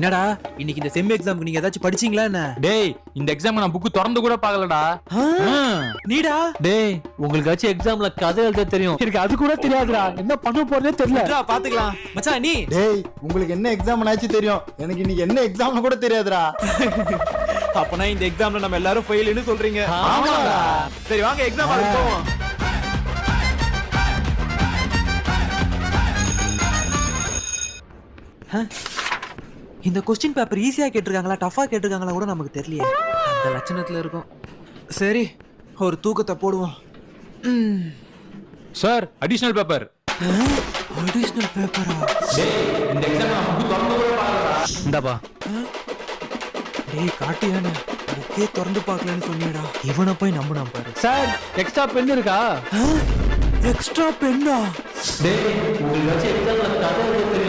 என்னடா இன்னைக்கு இந்த செம் எக்ஸாம்க்கு நீங்க ஏதாச்சும் படிச்சீங்களா என்ன? டேய் இந்த எக்ஸாம் நான் புக் திறந்து கூட பார்க்கலடா. நீடா டேய் உங்களுக்காச்சும் எக்ஸாம்ல கதை எழுத தெரியும், எனக்கு அது கூட தெரியாதுடா. என்ன பண்ண போறதே தெரியல. பாத்துக்கலாம் மச்சான். நீ டேய் உங்களுக்கு என்ன எக்ஸாம் ஆச்சு தெரியும், எனக்கு இன்னைக்கு என்ன எக்ஸாம்னு கூட தெரியாதுடா. அப்பனா இந்த எக்ஸாம்ல நம்ம எல்லாரும் ஃபெயில்னு சொல்றீங்க? ஆமாடா. சரி வாங்க எக்ஸாம் ஆரம்பிச்சு போவோம். இந்த கொஸ்டின் பேப்பர் ஈஸியா கேட்டிருக்காங்களா டஃபா கேட்டிருக்காங்களா கூட நமக்கு தெரியலையே. அந்த லட்சணத்துல இருக்கும். சரி ஒரு தூக்கத்தை போடுவோம். Sir additional paper. அடிஷனல் பேப்பரா? இந்த எக்ஸாம் நான் புக் திறந்து கூட பார்க்கலடா. இந்தாப்பா. டேய் காட்டியானே புக்கே திறந்து பார்க்கலன்னு சொன்னியடா. இவனை போய் நம்பினா பாரு. சார் எக்ஸ்ட்ரா பென் இருக்கா? எக்ஸ்ட்ரா பென்னா? டேய் உங்களுக்காச்சும் எக்ஸாம்ல கதை எழுத தெரியும்.